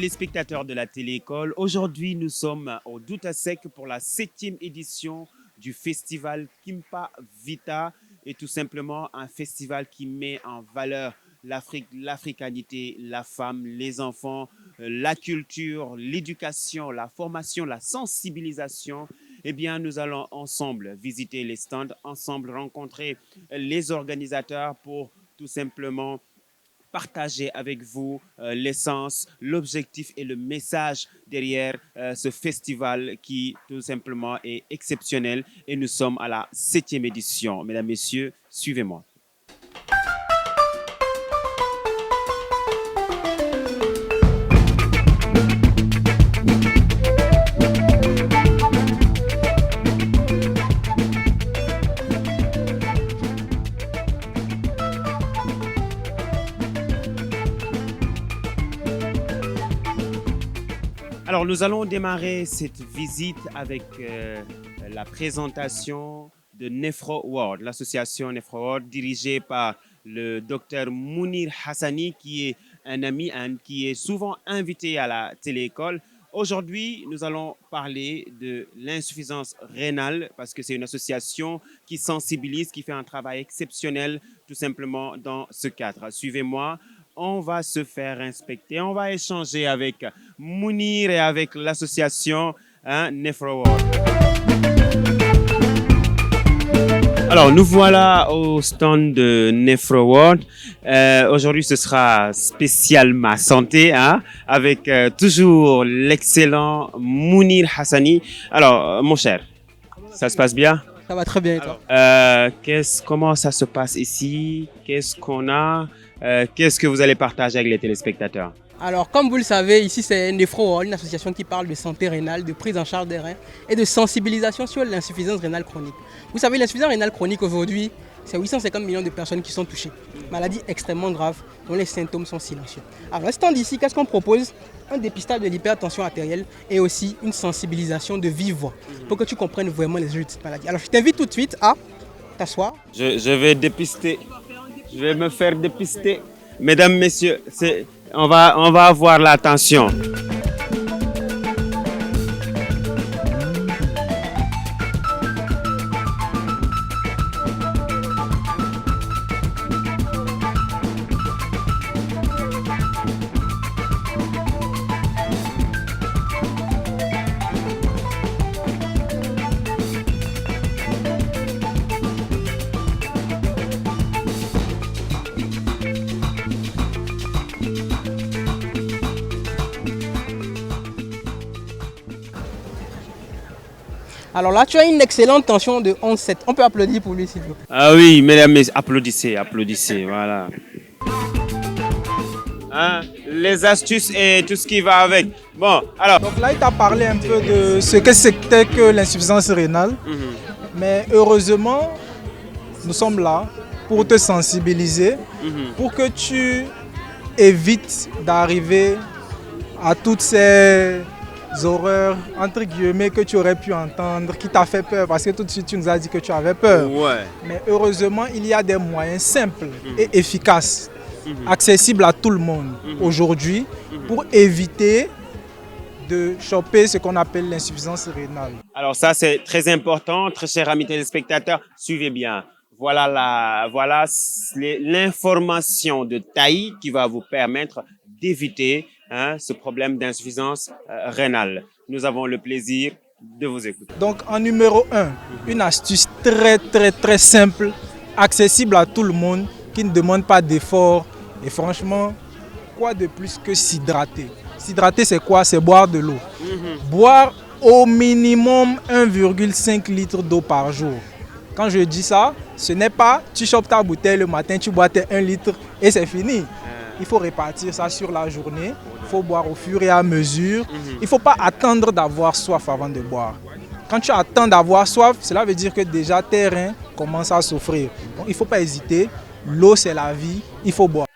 téléspectateurs de la Téléécole, aujourd'hui nous sommes au Douta Sec pour la 7e édition du festival Kimpa Vita et tout simplement un festival qui met en valeur l'Afrique, l'africanité, la femme, les enfants, la culture, l'éducation, la formation, la sensibilisation. Eh bien, nous allons ensemble visiter les stands, ensemble rencontrer les organisateurs pour tout simplement partager avec vous l'essence, l'objectif et le message derrière ce festival qui tout simplement est exceptionnel. Et nous sommes à la 7e édition. Mesdames, Messieurs, suivez-moi. Alors, nous allons démarrer cette visite avec la présentation de Nephro World, l'association Nephro World dirigée par le docteur Mounir Hassani, qui est un ami qui est souvent invité à la téléécole. Aujourd'hui, nous allons parler de l'insuffisance rénale parce que c'est une association qui sensibilise, qui fait un travail exceptionnel tout simplement dans ce cadre. Suivez-moi. On va se faire inspecter, on va échanger avec Mounir et avec l'association Nephro World. Alors, nous voilà au stand de Nephro World. Aujourd'hui, ce sera spécialement santé, avec toujours l'excellent Mounir Hassani. Alors, mon cher, ça se passe bien? Ça va très bien et toi? Comment ça se passe ici? Qu'est-ce qu'on a? Qu'est-ce que vous allez partager avec les téléspectateurs? Alors, comme vous le savez, ici c'est Nephro World, une association qui parle de santé rénale, de prise en charge des reins et de sensibilisation sur l'insuffisance rénale chronique. Vous savez, l'insuffisance rénale chronique aujourd'hui, c'est 850 millions de personnes qui sont touchées. Maladie extrêmement grave dont les symptômes sont silencieux. Alors, à ce stand ici, qu'est-ce qu'on propose? Un dépistage de l'hypertension artérielle et aussi une sensibilisation de vive voix pour que tu comprennes vraiment les enjeux de cette maladie. Alors, je t'invite tout de suite à t'asseoir. Je vais dépister. Je vais me faire dépister. Mesdames, Messieurs, on va avoir l'attention. Alors là, tu as une excellente tension de 11,7. On peut applaudir pour lui, s'il vous plaît. Ah oui, mesdames, messieurs, applaudissez, applaudissez, voilà. Les astuces et tout ce qui va avec. Bon, alors. Donc là, il t'a parlé un peu de ce que c'était que l'insuffisance rénale. Mais heureusement, nous sommes là pour te sensibiliser, pour que tu évites d'arriver à toutes ces horreurs, entre guillemets, que tu aurais pu entendre, qui t'a fait peur, parce que tout de suite tu nous as dit que tu avais peur. Ouais. Mais heureusement, il y a des moyens simples et efficaces, accessibles à tout le monde aujourd'hui, pour éviter de choper ce qu'on appelle l'insuffisance rénale. Alors ça, c'est très important, très chers amis téléspectateurs, suivez bien. Voilà l'information de taille qui va vous permettre d'éviter ce problème d'insuffisance rénale. Nous avons le plaisir de vous écouter. Donc en numéro 1, une astuce très simple, accessible à tout le monde, qui ne demande pas d'effort. Et franchement, quoi de plus que s'hydrater? S'hydrater, c'est quoi? C'est boire de l'eau. Boire au minimum 1,5 litre d'eau par jour. Quand je dis ça, ce n'est pas tu chopes ta bouteille le matin, tu bois tes 1 litre et c'est fini. Il faut répartir ça sur la journée. Il faut boire au fur et à mesure. Il ne faut pas attendre d'avoir soif avant de boire. Quand tu attends d'avoir soif, cela veut dire que déjà tes reins commencent à souffrir. Donc il ne faut pas hésiter. L'eau, c'est la vie. Il faut boire.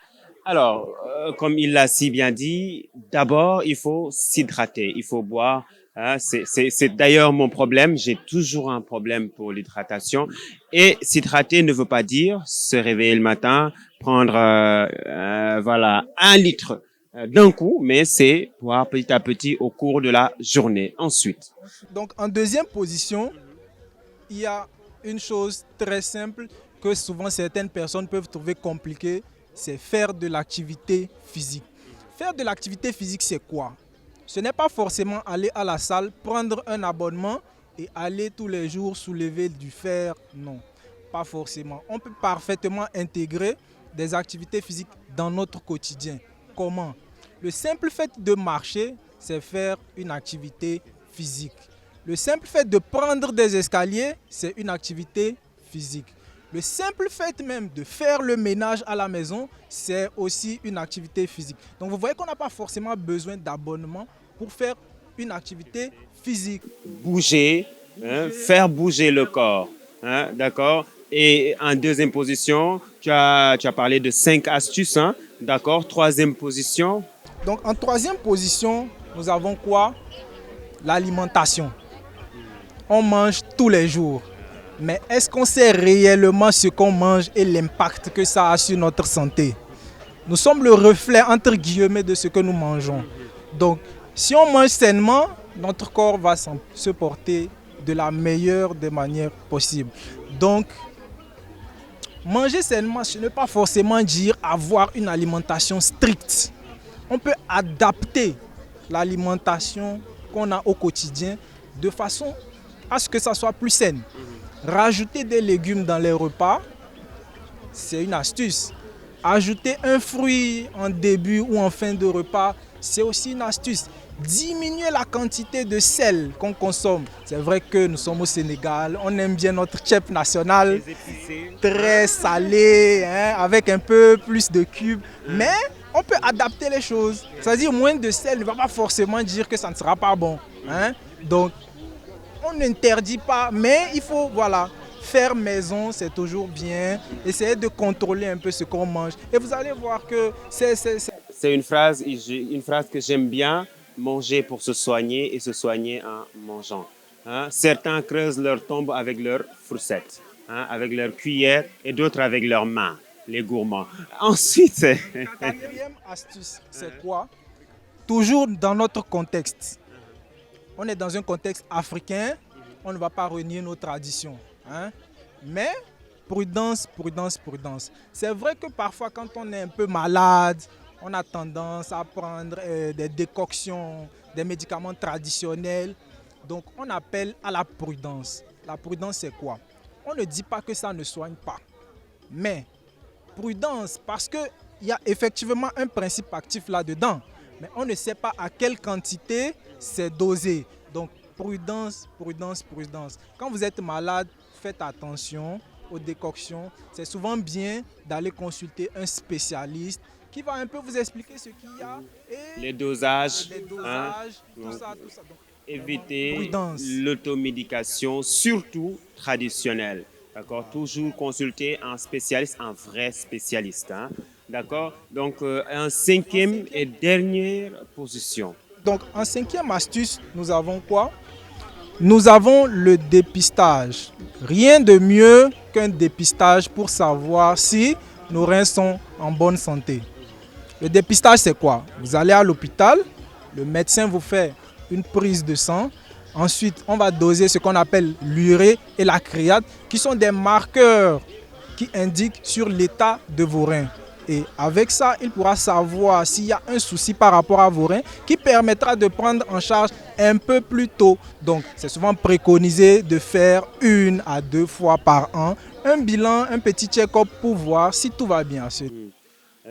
Alors, comme il l'a si bien dit, d'abord, il faut s'hydrater. Il faut boire. C'est d'ailleurs mon problème. J'ai toujours un problème pour l'hydratation. Et s'hydrater ne veut pas dire se réveiller le matin, prendre 1 litre d'un coup, mais c'est boire petit à petit au cours de la journée. Ensuite, Donc en deuxième position, il y a une chose très simple que souvent certaines personnes peuvent trouver compliquée, c'est faire de l'activité physique. Faire de l'activité physique, c'est quoi? Ce n'est pas forcément aller à la salle, prendre un abonnement et aller tous les jours soulever du fer. Non, pas forcément. On peut parfaitement intégrer des activités physiques dans notre quotidien. Comment? Le simple fait de marcher, c'est faire une activité physique. Le simple fait de prendre des escaliers, c'est une activité physique. Le simple fait même de faire le ménage à la maison, c'est aussi une activité physique. Donc vous voyez qu'on n'a pas forcément besoin d'abonnement pour faire une activité physique. bouger, hein, faire bouger le corps. Hein, d'accord? Et en deuxième position, tu as parlé de 5 astuces. Hein, d'accord? Troisième position, Donc en troisième position, nous avons quoi? L'alimentation. On mange tous les jours. Mais est-ce qu'on sait réellement ce qu'on mange et l'impact que ça a sur notre santé? Nous sommes le reflet, entre guillemets, de ce que nous mangeons. Donc, si on mange sainement, notre corps va se porter de la meilleure des manières possibles. Donc, manger sainement, ce n'est pas forcément dire avoir une alimentation stricte. On peut adapter l'alimentation qu'on a au quotidien de façon à ce que ça soit plus saine. Rajouter des légumes dans les repas, c'est une astuce. Ajouter un fruit en début ou en fin de repas, c'est aussi une astuce. Diminuer la quantité de sel qu'on consomme. C'est vrai que nous sommes au Sénégal, on aime bien notre chef national, très salé, hein, avec un peu plus de cubes. Mais on peut adapter les choses. C'est-à-dire moins de sel ne va pas forcément dire que ça ne sera pas bon. Hein. Donc, on n'interdit pas, mais il faut, voilà, faire maison, c'est toujours bien. Essayer de contrôler un peu ce qu'on mange. Et vous allez voir que c'est une phrase que j'aime bien, manger pour se soigner et se soigner en mangeant. Hein? Certains creusent leur tombe avec leurs fourchettes, hein, avec leurs cuillères et d'autres avec leurs mains, les gourmands. Ensuite, la quatrième astuce, c'est quoi? Toujours dans notre contexte. On est dans un contexte africain, on ne va pas renier nos traditions. Hein? Mais prudence, prudence, prudence. C'est vrai que parfois quand on est un peu malade, on a tendance à prendre des décoctions, des médicaments traditionnels. Donc on appelle à la prudence. La prudence, c'est quoi? On ne dit pas que ça ne soigne pas. Mais prudence, parce qu'il y a effectivement un principe actif là-dedans. Mais on ne sait pas à quelle quantité c'est dosé. Donc prudence, prudence, prudence. Quand vous êtes malade, faites attention aux décoctions. C'est souvent bien d'aller consulter un spécialiste qui va un peu vous expliquer ce qu'il y a et les dosages, hein, tout ça, tout ça. Donc, éviter l'automédication, surtout traditionnelle. D'accord? Toujours consulter un spécialiste, un vrai spécialiste. Hein? D'accord? Donc, en cinquième et dernière position. Donc, en cinquième astuce, nous avons quoi? Nous avons le dépistage. Rien de mieux qu'un dépistage pour savoir si nos reins sont en bonne santé. Le dépistage, c'est quoi? Vous allez à l'hôpital, le médecin vous fait une prise de sang. Ensuite, on va doser ce qu'on appelle l'urée et la créate, qui sont des marqueurs qui indiquent sur l'état de vos reins. Et avec ça, il pourra savoir s'il y a un souci par rapport à vos reins qui permettra de prendre en charge un peu plus tôt. Donc, c'est souvent préconisé de faire 1 à 2 fois par an un bilan, un petit check-up pour voir si tout va bien.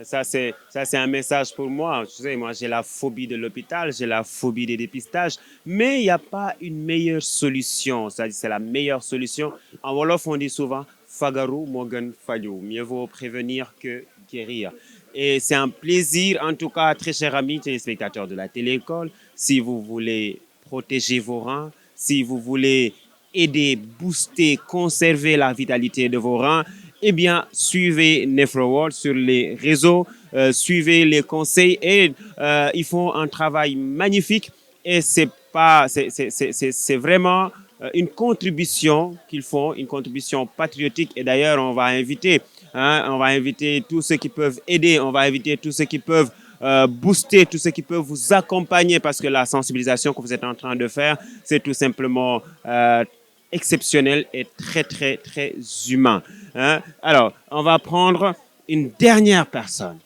Ça, c'est un message pour moi. Tu sais, moi, j'ai la phobie de l'hôpital, j'ai la phobie des dépistages, mais il n'y a pas une meilleure solution. C'est la meilleure solution. En Wolof, on dit souvent « Fagaru mogen fayou ». Mieux vaut prévenir que guérir. Et c'est un plaisir, en tout cas, très chers amis téléspectateurs de la téléécole, si vous voulez protéger vos reins, si vous voulez aider, booster, conserver la vitalité de vos reins, eh bien, suivez NephroWorld sur les réseaux, suivez les conseils et ils font un travail magnifique et c'est vraiment une contribution qu'ils font, une contribution patriotique. Et d'ailleurs, on va inviter tous ceux qui peuvent aider, on va inviter tous ceux qui peuvent booster, tout ce qui peut vous accompagner, parce que la sensibilisation que vous êtes en train de faire, c'est tout simplement exceptionnel et très, très, très humain. Hein? Alors, on va prendre une dernière personne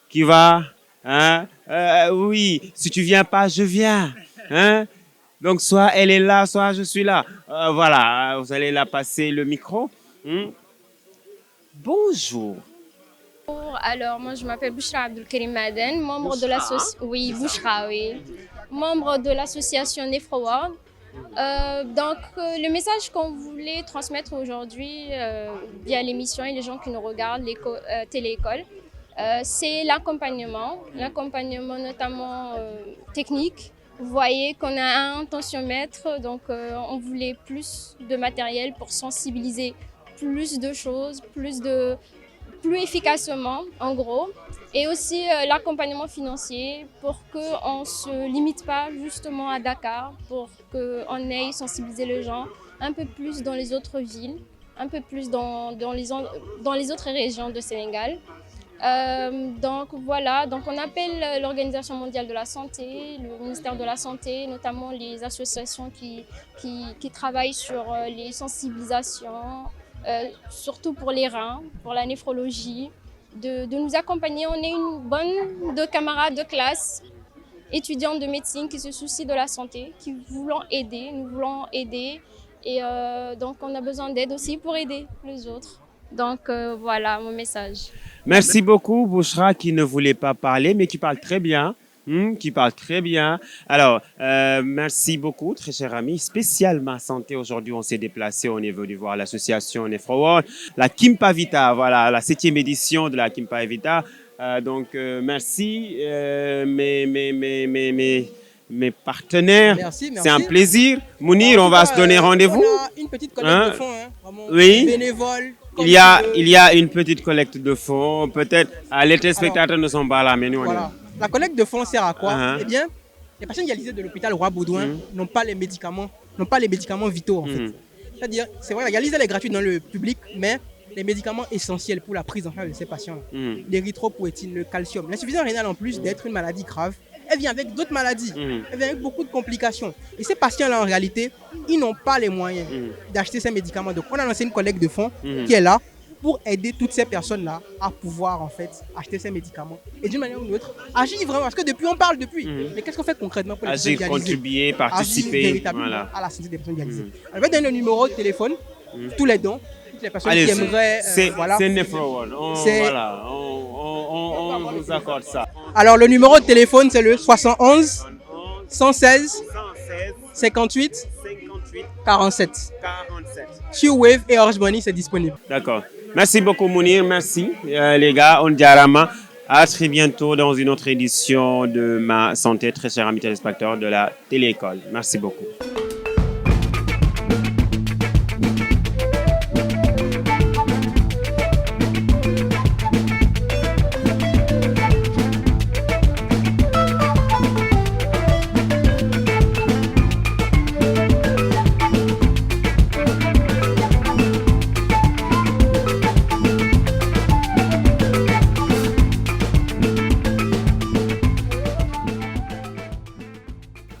qui va... Hein? Oui, si tu viens pas, je viens. Hein? Donc, soit elle est là, soit je suis là. Voilà, vous allez la passer le micro. Bonjour. Alors, moi, je m'appelle Bouchra Abdelkarim Maden, membre de l'association. Oui, Bouchra, oui. Membre de l'association NephroWorld. Le message qu'on voulait transmettre aujourd'hui via l'émission et les gens qui nous regardent, télé-école, c'est l'accompagnement notamment technique. Vous voyez qu'on a un tensiomètre, donc on voulait plus de matériel pour sensibiliser plus de choses, plus efficacement, en gros. Et aussi l'accompagnement financier pour qu'on ne se limite pas justement à Dakar, pour qu'on aille sensibiliser les gens un peu plus dans les autres villes, un peu plus dans les autres régions de Sénégal. Donc voilà, donc on appelle l'Organisation mondiale de la santé, le ministère de la Santé, notamment les associations qui travaillent sur les sensibilisations, surtout pour les reins, pour la néphrologie, de nous accompagner. On est une bonne de camarades de classe, étudiantes de médecine qui se soucient de la santé, qui voulons aider, nous voulons aider. Et donc on a besoin d'aide aussi pour aider les autres. Donc voilà mon message. Merci beaucoup, Bouchra, qui ne voulait pas parler, mais qui parle très bien. Qui parle très bien. Alors, merci beaucoup, très cher ami. Spécialement santé, aujourd'hui, on s'est déplacé, on est venu voir l'association NephroWorld, la Kimpa Vita, voilà, la 7e édition de la Kimpa Vita. Merci, mes partenaires. Merci. C'est un plaisir. Mounir, on va se donner rendez-vous. On a une petite collecte de fonds, vraiment oui. bénévole. Il y a une petite collecte de fonds. Peut-être les téléspectateurs ne sont pas là, mais nous, on est là. La collecte de fonds sert à quoi? Eh bien, les patients dialysés de l'hôpital Roi-Baudouin n'ont pas les médicaments vitaux, en fait. C'est-à-dire, c'est vrai, la dialyse elle est gratuite dans le public, mais les médicaments essentiels pour la prise en charge de ces patients-là, l'érythropoïétine, le calcium, l'insuffisance rénale, en plus d'être une maladie grave, elle vient avec d'autres maladies, elle vient avec beaucoup de complications. Et ces patients-là, en réalité, ils n'ont pas les moyens d'acheter ces médicaments. Donc, on a lancé une collecte de fonds qui est là pour aider toutes ces personnes-là à pouvoir en fait acheter ces médicaments. Et d'une manière ou d'une autre, agir vraiment, parce que on parle depuis, mais qu'est-ce qu'on fait concrètement pour les personnes dialysées? Contribuer, participer véritablement à la santé des personnes dialysées. Alors, je vais donner le numéro de téléphone, tous les dons, toutes les personnes qui aimeraient... c'est NephroWorld, on vous accorde ça. Alors le numéro de téléphone c'est le 71 116 58 47. Sur Wave et Orange Money, c'est disponible. D'accord. Merci beaucoup Mounir, merci les gars, on diarama. À très bientôt dans une autre édition de Ma Santé, très chers amis téléspectateurs de la télé-école. Merci beaucoup.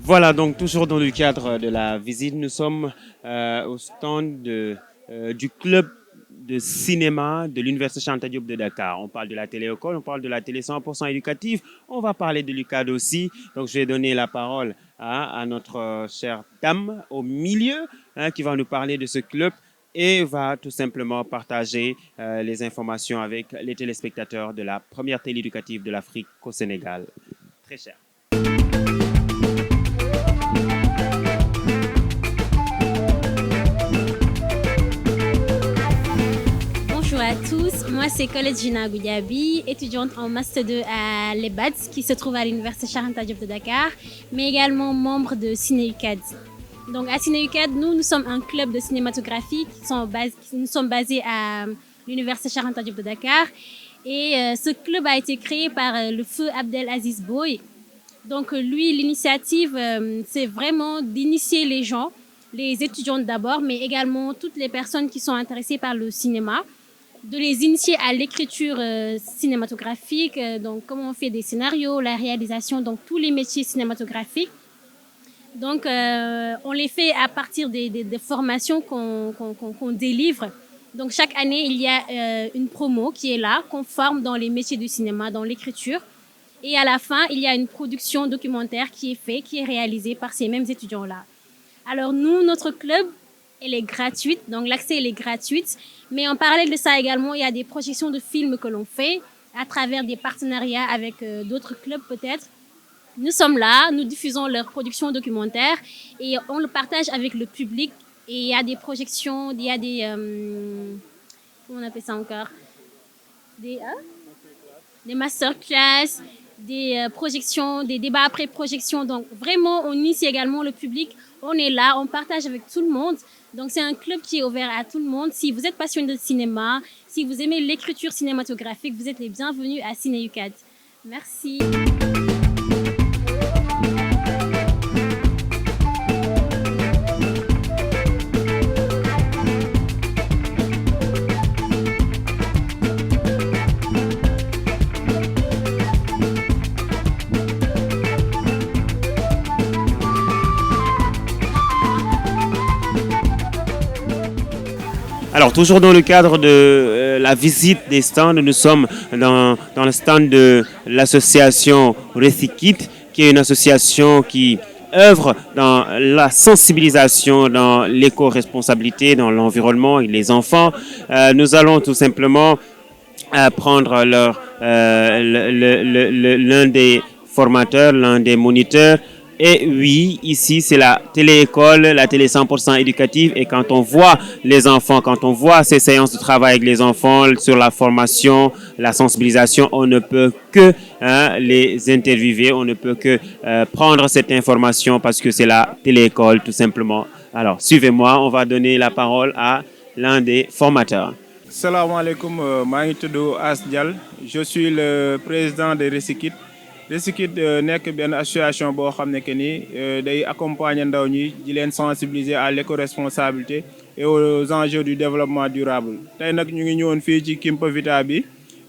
Voilà, donc toujours dans le cadre de la visite, nous sommes au stand du club de cinéma de l'Université Cheikh Anta Diop de Dakar. On parle de la télé-école, on parle de la télé 100% éducative, on va parler de l'UCAD aussi. Donc je vais donner la parole à notre chère dame au milieu qui va nous parler de ce club et va tout simplement partager les informations avec les téléspectateurs de la première télé éducative de l'Afrique au Sénégal. Très cher. Bonjour à tous, moi c'est Colette Gina Goudiaby, étudiante en Master 2 à l'EBADS qui se trouve à l'Université Cheikh Anta Diop de Dakar, mais également membre de Ciné-UCAD. Donc à Ciné-UCAD, nous sommes un club de cinématographie nous sommes basés à l'Université Cheikh Anta Diop de Dakar et ce club a été créé par le feu Abdelaziz Boye. Donc lui, l'initiative, c'est vraiment d'initier les gens, les étudiants d'abord, mais également toutes les personnes qui sont intéressées par le cinéma, de les initier à l'écriture cinématographique, donc comment on fait des scénarios, la réalisation, donc tous les métiers cinématographiques. Donc, on les fait à partir des formations qu'on délivre. Donc, chaque année, il y a une promo qui est là, qu'on forme dans les métiers du cinéma, dans l'écriture. Et à la fin, il y a une production documentaire qui est faite, qui est réalisée par ces mêmes étudiants-là. Alors, nous, notre club, elle est gratuite, donc l'accès, elle est gratuite. Mais en parallèle de ça également, il y a des projections de films que l'on fait à travers des partenariats avec d'autres clubs peut-être. Nous sommes là, nous diffusons leurs productions documentaires et on le partage avec le public. Et il y a des projections, il y a des... comment on appelle ça encore? Des masterclass, des projections, des débats après projection. Donc vraiment, on initie également le public. On est là, on partage avec tout le monde. Donc c'est un club qui est ouvert à tout le monde. Si vous êtes passionné de cinéma, si vous aimez l'écriture cinématographique, vous êtes les bienvenus à Ciné-UCAD. Merci. Alors, toujours dans le cadre de la visite des stands, nous sommes dans le stand de l'association Recycit, qui est une association qui œuvre dans la sensibilisation, dans l'éco-responsabilité, dans l'environnement et les enfants. Nous allons tout simplement prendre l'un des formateurs, l'un des moniteurs. Et oui, ici, c'est la télé-école, la télé 100% éducative. Et quand on voit les enfants, quand on voit ces séances de travail avec les enfants sur la formation, la sensibilisation, on ne peut que les interviewer, on ne peut que prendre cette information parce que c'est la télé-école, tout simplement. Alors, suivez-moi, on va donner la parole à l'un des formateurs. Salam alaikum, As Dial. Je suis le président de Recycit. Recycit nekk benn association boo xam ne que ni day accompagner ndaw ñi di leen sensibiliser à l'éco-responsabilité et aux enjeux du développement durable. Tey nag ñu ngi ñëwoon fii ci Kimpa Vita bi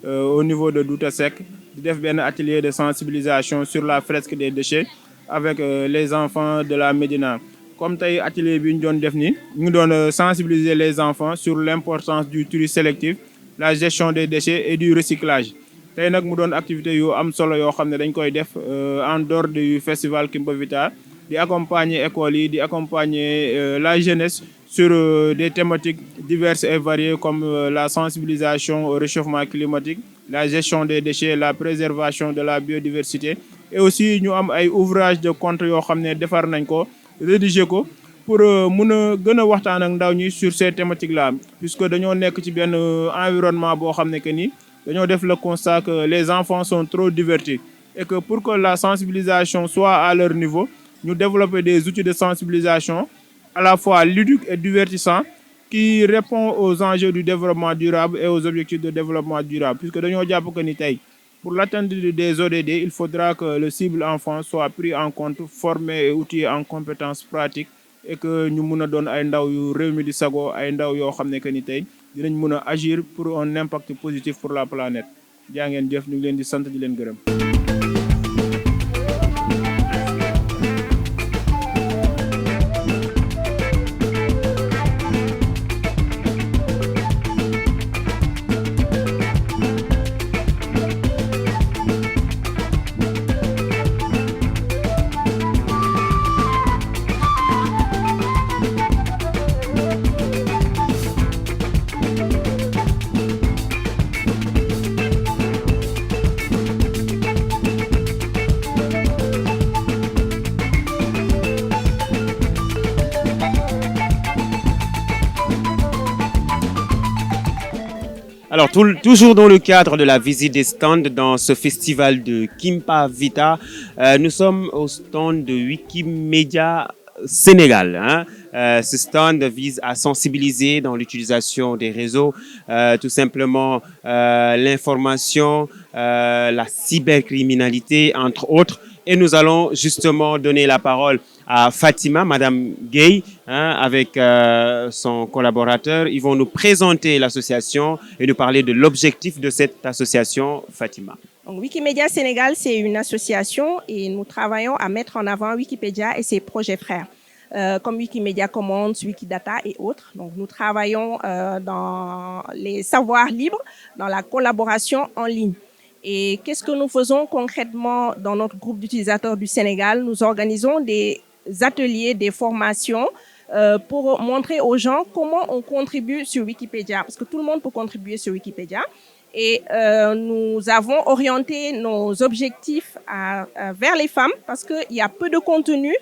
au niveau de Douta Seck di def benn atelier de sensibilisation sur la fresque des déchets avec les enfants de la Médina. Comme tey atelier bi ñu doon def ni ñu ngi doon sensibiliser les enfants sur l'importance du tri sélectif, la gestion des déchets et du recyclage. Tey nag mu doon activité yu am solo yoo xam ne dañ koy def en dehors du festival Kimpa Vita di accompagner écoles yi di accompagner la jeunesse sur des thématiques diverses et variées comme la sensibilisation au réchauffement climatique, la gestion des déchets, la préservation de la biodiversité et aussi ñu am ay ouvrages de compte yoo xam ne defar nañ ko rédiger ko pour mun a gën a waxtaan ak ndaw ñi sur ces thématiques là puisque dañoo nekk ci benn environnement boo xam ne que ni dañoo def le constat que les enfants sont trop divertis et que pour que la sensibilisation soit à leur niveau, nous développer des outils de sensibilisation à la fois ludiques et divertissants qui répondent aux enjeux du développement durable et aux objectifs de développement durable. Puisque dañoo jàpp que ni tey pour l'atteinte des ODD, il faudra que le cible enfant soit pris en compte, formé et outillé en compétences pratiques et que ñu mun a doon ay ndaw yu réew mi di sago ay ndaw yoo xam ne que ni tey dinañ mun a agir pour un impact positif pour la planète. Jaa ngeen jëf, ñu ngi leen di sant di leen gërëm. Alors, toujours dans le cadre de la visite des stands dans ce festival de Kimpa Vita, nous sommes au stand de Wikimedia Sénégal. Ce stand vise à sensibiliser dans l'utilisation des réseaux, tout simplement l'information, la cybercriminalité, entre autres. Et nous allons justement donner la parole à Fatima, Madame Gay, hein, avec son collaborateur. Ils vont nous présenter l'association et nous parler de l'objectif de cette association, Fatima. Donc, Wikimedia Sénégal, c'est une association et nous travaillons à mettre en avant Wikipédia et ses projets frères, comme Wikimedia Commons, Wikidata et autres. Donc, nous travaillons dans les savoirs libres, dans la collaboration en ligne. Et qu'est-ce que nous faisons concrètement dans notre groupe d'utilisateurs du Sénégal? Nous organisons des ateliers, des formations pour montrer aux gens comment on contribue sur Wikipédia, parce que tout le monde peut contribuer sur Wikipédia. Et nous avons orienté nos objectifs vers les femmes parce qu'il y a peu de contenu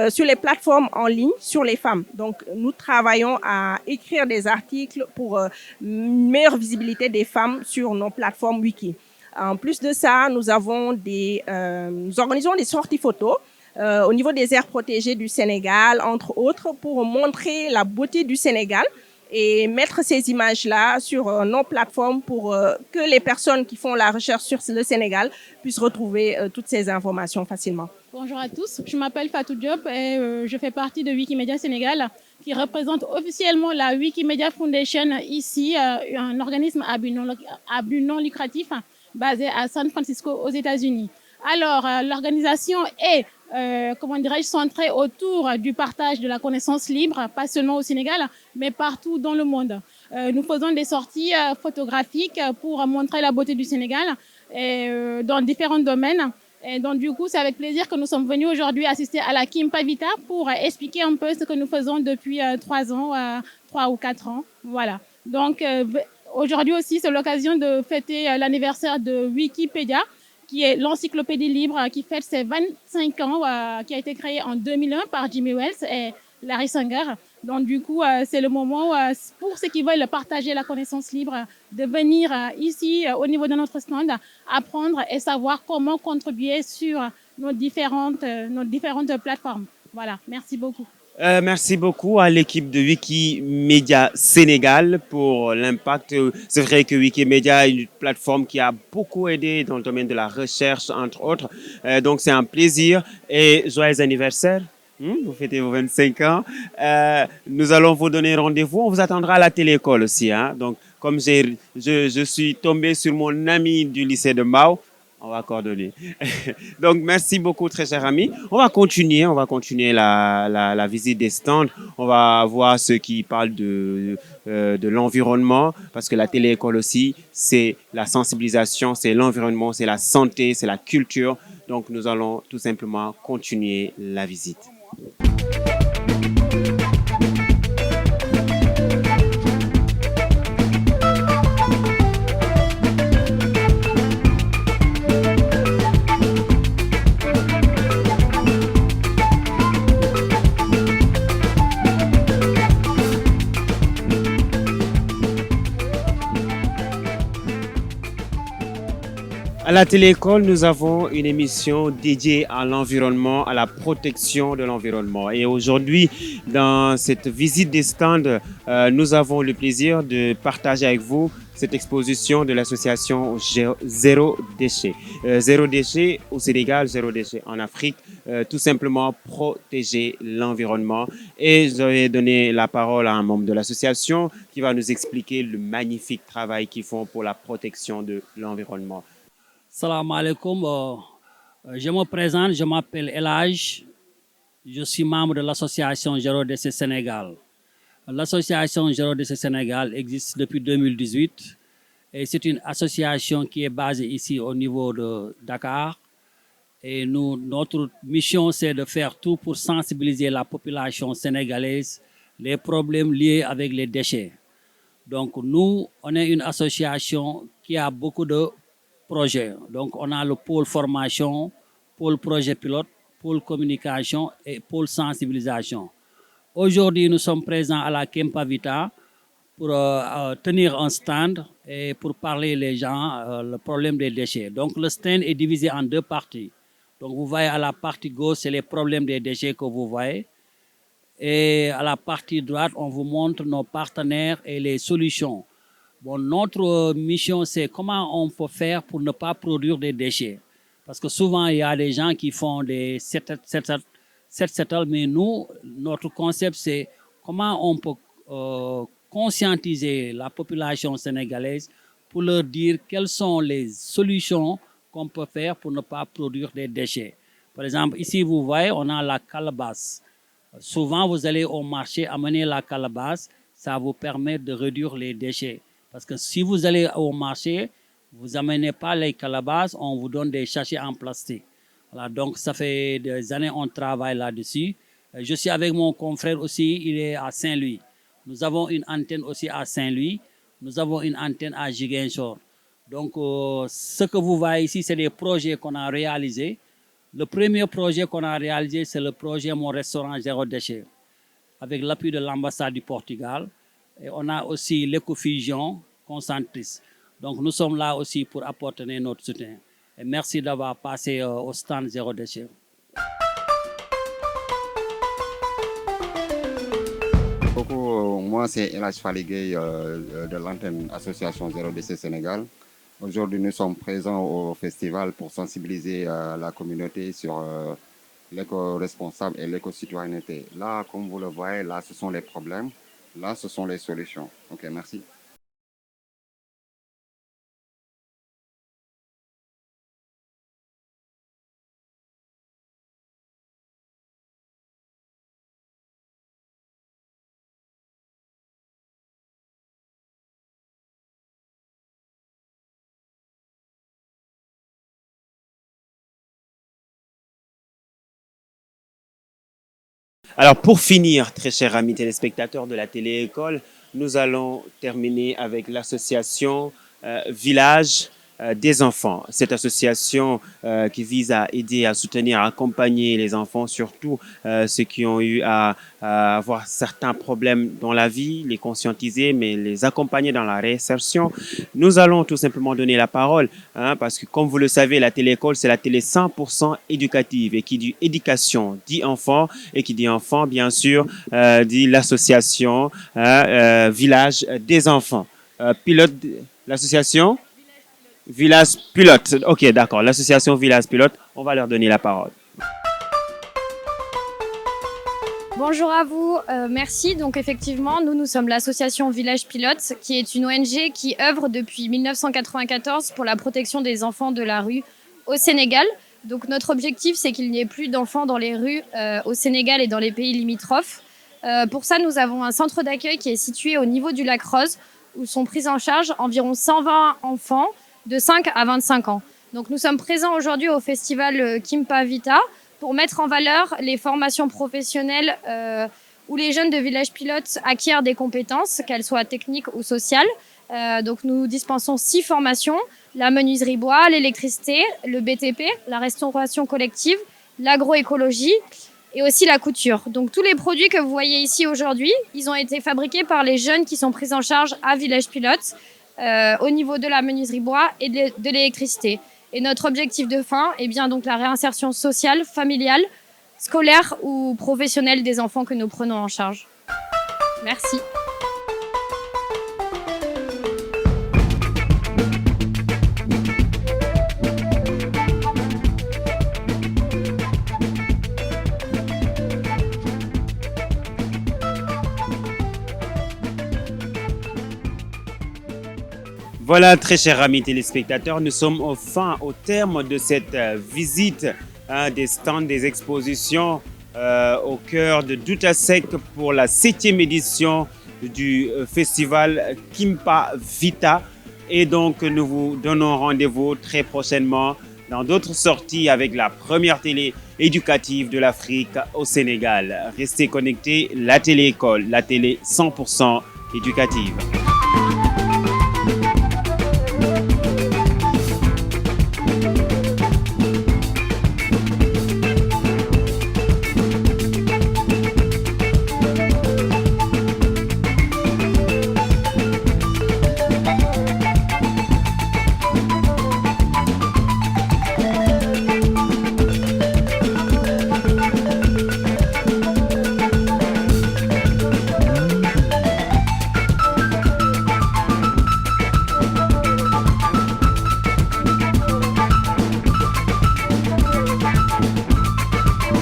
sur les plateformes en ligne sur les femmes. Donc, nous travaillons à écrire des articles pour une meilleure visibilité des femmes sur nos plateformes wiki. En plus de ça, nous organisons des sorties photos au niveau des aires protégées du Sénégal, entre autres, pour montrer la beauté du Sénégal et mettre ces images-là sur nos plateformes pour que les personnes qui font la recherche sur le Sénégal puissent retrouver toutes ces informations facilement. Bonjour à tous, je m'appelle Fatou Diop et je fais partie de Wikimedia Sénégal qui représente officiellement la Wikimedia Foundation ici, un organisme à but non lucratif basé à San Francisco aux États-Unis. Alors, l'organisation est centrée autour du partage de la connaissance libre, pas seulement au Sénégal, mais partout dans le monde. Nous faisons des sorties photographiques pour montrer la beauté du Sénégal dans différents domaines. Et donc, du coup, c'est avec plaisir que nous sommes venus aujourd'hui assister à la Kimpa Vita pour expliquer un peu ce que nous faisons depuis 3 ou 4 ans. Voilà. Donc, aujourd'hui aussi, c'est l'occasion de fêter l'anniversaire de Wikipédia, qui est l'encyclopédie libre qui fête ses 25 ans, qui a été créée en 2001 par Jimmy Wales et Larry Sanger. Donc, du coup, c'est le moment pour ceux qui veulent partager la connaissance libre de venir ici, au niveau de notre stand, apprendre et savoir comment contribuer sur nos différentes plateformes. Voilà, merci beaucoup. Merci beaucoup à l'équipe de Wikimedia Sénégal pour l'impact. C'est vrai que Wikimedia est une plateforme qui a beaucoup aidé dans le domaine de la recherche, entre autres. Donc, c'est un plaisir et joyeux anniversaire. Vous fêtez vos 25 ans. Nous allons vous donner rendez-vous. On vous attendra à la téléécole aussi. Hein? Donc, comme je suis tombé sur mon ami du lycée de Mao, on va coordonner. Donc, merci beaucoup, très cher ami. On va continuer la visite des stands. On va voir ceux qui parlent de l'environnement, parce que la téléécole aussi, c'est la sensibilisation, c'est l'environnement, c'est la santé, c'est la culture. Donc, nous allons tout simplement continuer la visite. À la téléécole, nous avons une émission dédiée à l'environnement, à la protection de l'environnement. Et aujourd'hui, dans cette visite des stands, nous avons le plaisir de partager avec vous cette exposition de l'association Zéro Déchet. Zéro déchet au Sénégal, zéro déchet en Afrique, tout simplement protéger l'environnement. Et je vais donner la parole à un membre de l'association qui va nous expliquer le magnifique travail qu'ils font pour la protection de l'environnement. Salam alaikum. Je me présente, je m'appelle Elage. Je suis membre de l'association Zéro Déchet Sénégal. L'association Zéro Déchet Sénégal existe depuis 2018 et c'est une association qui est basée ici au niveau de Dakar. Et notre mission, c'est de faire tout pour sensibiliser la population sénégalaise les problèmes liés avec les déchets. Donc nous, on est une association qui a beaucoup de projets. Donc on a le pôle formation, pôle projet pilote, pôle communication et pôle sensibilisation. Aujourd'hui, nous sommes présents à la Kimpa Vita pour tenir un stand et pour parler les gens le problème des déchets. Donc le stand est divisé en 2 parties. Donc vous voyez à la partie gauche, c'est les problèmes des déchets que vous voyez. Et à la partie droite, on vous montre nos partenaires et les solutions. Bon, notre mission, c'est comment on peut faire pour ne pas produire des déchets. Parce que souvent, il y a des gens qui font des set setal, mais nous, notre concept, c'est comment on peut conscientiser la population sénégalaise pour leur dire quelles sont les solutions qu'on peut faire pour ne pas produire des déchets. Par exemple, ici, vous voyez, on a la calebasse. Souvent, vous allez au marché amener la calebasse, ça vous permet de réduire les déchets. Parce que si vous allez au marché, vous n'amenez pas les calebasses, on vous donne des sachets en plastique. Voilà, donc, ça fait des années qu'on travaille là-dessus. Je suis avec mon confrère aussi, il est à Saint-Louis. Nous avons une antenne aussi à Saint-Louis. Nous avons une antenne à Ziguinchor. Donc, ce que vous voyez ici, c'est des projets qu'on a réalisés. Le premier projet qu'on a réalisé, c'est le projet Mon Restaurant Zéro Déchet, avec l'appui de l'ambassade du Portugal. Et on a aussi l'écofusion concentrice. Donc, nous sommes là aussi pour apporter notre soutien. Et merci d'avoir passé au stand Zéro Déchet. Moi, c'est Elhadj Faligay de l'antenne Association Zéro Déchet Sénégal. Aujourd'hui, nous sommes présents au festival pour sensibiliser la communauté sur l'éco-responsable et l'éco-citoyenneté. Là, comme vous le voyez, là, ce sont les problèmes. Là, ce sont les solutions. OK, merci. Alors pour finir, très chers amis téléspectateurs de la télé-école, nous allons terminer avec l'association Village des enfants. Cette association qui vise à aider, à soutenir, à accompagner les enfants, surtout ceux qui ont eu à avoir certains problèmes dans la vie, les conscientiser, mais les accompagner dans la réinsertion. Nous allons tout simplement donner la parole, parce que comme vous le savez, la télé-école, c'est la télé 100% éducative. Et qui dit éducation, dit enfant, et qui dit enfant, bien sûr, dit l'association Village des enfants. Pilote, l'association Village Pilote. Ok, d'accord. L'association Village Pilote, on va leur donner la parole. Bonjour à vous, merci. Donc effectivement, nous sommes l'association Village Pilote, qui est une ONG qui œuvre depuis 1994 pour la protection des enfants de la rue au Sénégal. Donc notre objectif, c'est qu'il n'y ait plus d'enfants dans les rues au Sénégal et dans les pays limitrophes. Pour ça, nous avons un centre d'accueil qui est situé au niveau du lac Rose, où sont pris en charge environ 120 enfants de 5 à 25 ans. Donc nous sommes présents aujourd'hui au festival Kimpa Vita pour mettre en valeur les formations professionnelles où les jeunes de Village Pilote acquièrent des compétences, qu'elles soient techniques ou sociales. Donc nous dispensons 6 formations, la menuiserie bois, l'électricité, le BTP, la restauration collective, l'agroécologie et aussi la couture. Donc tous les produits que vous voyez ici aujourd'hui, ils ont été fabriqués par les jeunes qui sont pris en charge à Village Pilote au niveau de la menuiserie bois et de l'électricité. Et notre objectif de fin est bien donc la réinsertion sociale, familiale, scolaire ou professionnelle des enfants que nous prenons en charge. Merci. Voilà, très chers amis téléspectateurs, nous sommes au terme de cette visite des stands, des expositions au cœur de Douta-Sec pour la 7e édition du festival Kimpa Vita. Et donc, nous vous donnons rendez-vous très prochainement dans d'autres sorties avec la première télé éducative de l'Afrique au Sénégal. Restez connectés, la télé-école, la télé 100% éducative.